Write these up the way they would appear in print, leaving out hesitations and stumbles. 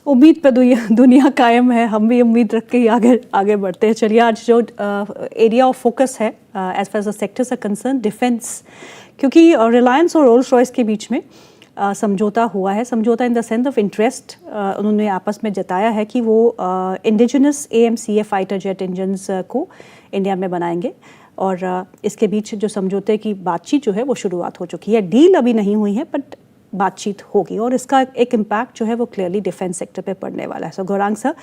उम्मीद पे दुनिया कायम है, हम भी उम्मीद रख के ही आगे आगे बढ़ते हैं। चलिए, आज जो एरिया ऑफ फोकस है as far as the sectors are concern, defence, क्योंकि रिलायंस और रोल्स रॉयस के बीच में समझौता हुआ है। समझौता in the sense of interest उन्होंने आपस में जताया है कि वो indigenous AMCA fighter jet engines को इंडिया में बनाएंगे, और इसके बीच जो समझौते की बातचीत जो है वो शुरुआत हो चुकी है। डील अभी नहीं हुई है, बट बातचीत होगी, और इसका एक इम्पैक्ट जो है वो क्लियरली डिफेंस सेक्टर पे पड़ने वाला है। So Gaurang sir,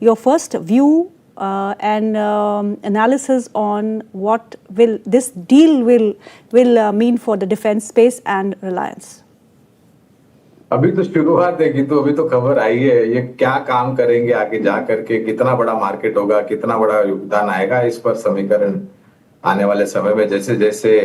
your first view and analysis on what will this deal will mean for the defense space and Reliance. अभी तो शुरुआत है कि तो अभी तो खबर आई है, ये क्या काम करेंगे आगे जा करके, कितना बड़ा मार्केट होगा, कितना बड़ा योगदान आएगा, इस पर समीकरण आने वाले समय में जैसे जैसे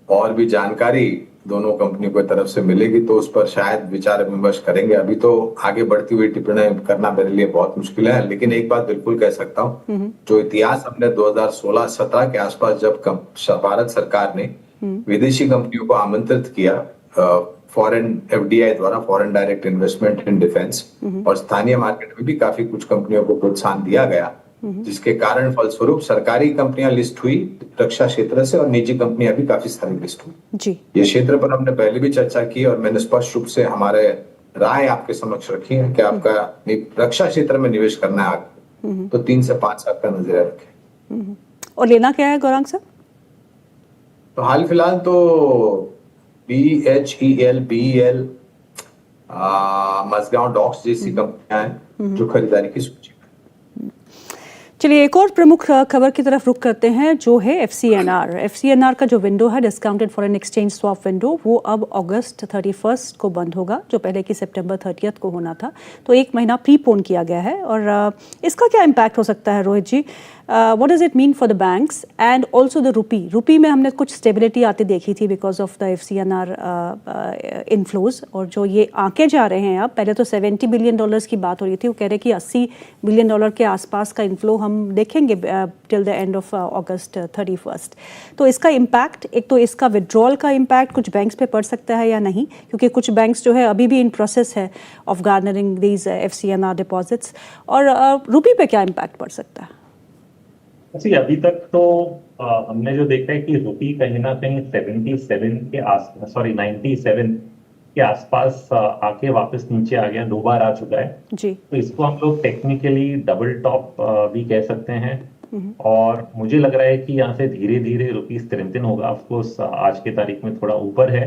और भी जानकारी दोनों कंपनियों की तरफ से मिलेगी तो उस पर शायद विचार विमर्श करेंगे। अभी तो आगे बढ़ती हुई टिप्पणी करना मेरे लिए बहुत मुश्किल है, लेकिन एक बात बिल्कुल कह सकता हूँ, जो इतिहास हमने 2016-17 के आसपास जब भारत सरकार ने विदेशी कंपनियों को आमंत्रित किया फॉरेन FDI द्वारा, foreign direct investment in defence, और स्थानीय मार्केट में भी काफी कुछ कंपनियों को प्रोत्साहन दिया गया, जिसके कारण फलस्वरूप सरकारी कंपनियां लिस्ट हुई रक्षा क्षेत्र से और निजी कंपनियां भी काफी सारी लिस्ट हुई जी। ये क्षेत्र पर हमने पहले भी चर्चा की और मैंने स्पष्ट रूप से हमारे राय आपके समक्ष रखी है कि आपका रक्षा क्षेत्र में निवेश करना है तो 3 से 5 साल का नजरिया रखें। और लेना क्या है गौरांग सर? तो हाल फिलहाल तो BHEL, BEL, मझगांव डॉक्स जैसी कंपनियां हैं जो खरीदारी की सूची। चलिए, एक और प्रमुख खबर की तरफ रुख करते हैं, जो है FCNR। FCNR का जो विंडो है, discounted foreign exchange swap window, वो अब अगस्त 31 को बंद होगा, जो पहले की सितंबर 30 को होना था। तो 1 महीना प्रीपोन किया गया है। और इसका क्या इम्पैक्ट हो सकता है Rohit ji? What does it mean for the banks and also the rupee में हमने कुछ स्टेबिलिटी आती देखी थी because of the FCNR inflows, और जो ये आंके जा रहे हैं अब, पहले तो $70 बिलियन की बात हो रही थी, वो कह रहे कि $80 बिलियन के आसपास का इनफ्लो हम देखेंगे टिल द एंड ऑफ अगस्त 31। तो इसका इम्पैक्ट, एक तो इसका विड्रॉल का इम्पैक्ट कुछ बैंक्स पे पड़ सकता है या नहीं, क्योंकि कुछ बैंक्स जो है अभी भी इन प्रोसेस है of garnering these FCNR deposits, और रूपी पे क्या इम्पैक्ट पड़ सकता है? जी, अभी तक तो हमने जो देखा है कि रूपी कहीं ना कहीं 97 के आसपास आके वापस नीचे आ गया, 2 बार आ चुका है जी। तो इसको हम लोग टेक्निकली डबल टॉप भी कह सकते हैं, और मुझे लग रहा है कि यहाँ से धीरे धीरे रुपी स्ट्रेंथन होगा। ऑफ कोर्स आज के तारीख में थोड़ा ऊपर है,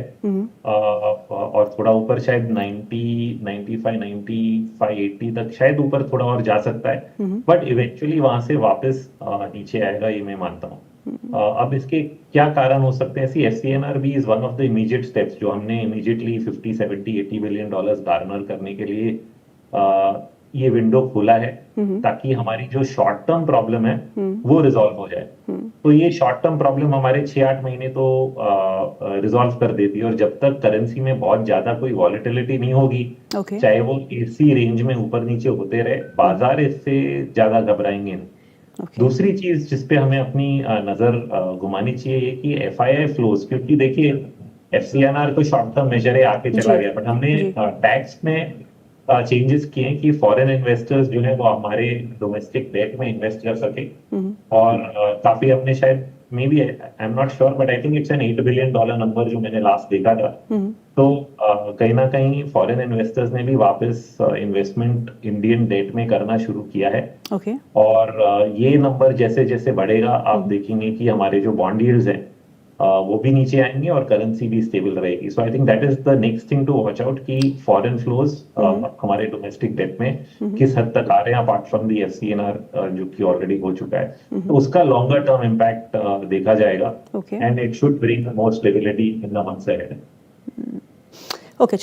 और थोड़ा ऊपर शायद 90, 95, 95, 80 तक शायद ऊपर थोड़ा और जा सकता है, बट इवेंचुअली वहां से वापस नीचे आएगा, ये मैं मानता हूँ। अब इसके क्या कारण हो सकते हैं? FCNR भी is one of the immediate steps जो हमने इमीडिएटली 50, 70, $80 बिलियन गार्नर करने के लिए ये विंडो खोला है, ताकि हमारी जो शॉर्ट टर्म प्रॉब्लम है वो रिजॉल्व हो जाए। तो ये शॉर्ट टर्म प्रॉब्लम हमारे 6-8 महीने तो रिजॉल्व कर देती है, और जब तक करेंसी में बहुत ज्यादा कोई वॉलेटिलिटी नहीं होगी, चाहे वो इसी रेंज में ऊपर नीचे होते रहे, बाजार इससे ज्यादा घबराएंगे नहीं। दूसरी चीज जिसपे हमें अपनी नजर घुमानी चाहिए कि FII फ्लोज, क्योंकि देखिए FCNR तो शॉर्ट टर्म मेजर है, आके चला गया, बट हमने टैक्स में चेंजेस किए हैं कि फॉरेन इन्वेस्टर्स जो है वो हमारे डोमेस्टिक डेट में इन्वेस्ट कर सके, और काफी हमने शायद may be, I am not sure, but I think it's an $8 billion number जो मैंने लास्ट देखा था। तो कहीं ना कहीं फॉरेन इन्वेस्टर्स ने भी वापस इन्वेस्टमेंट इंडियन डेट में करना शुरू किया है। और ये नंबर जैसे जैसे बढ़ेगा, आप देखेंगे कि हमारे जो बॉन्ड यील्ड्स हैं वो भी नीचे आएंगे और करेंसी भी स्टेबल रहेगी। So I think that is the next thing to watch out कि फॉरेन फ्लोज हमारे डोमेस्टिक डेट में किस हद तक आ रहे हैं, अपार्ट फ्रॉम दी FCNR जो कि ऑलरेडी हो चुका है। तो उसका लॉन्गर टर्म इम्पैक्ट देखा जाएगा, and it should bring more stability in the months ahead.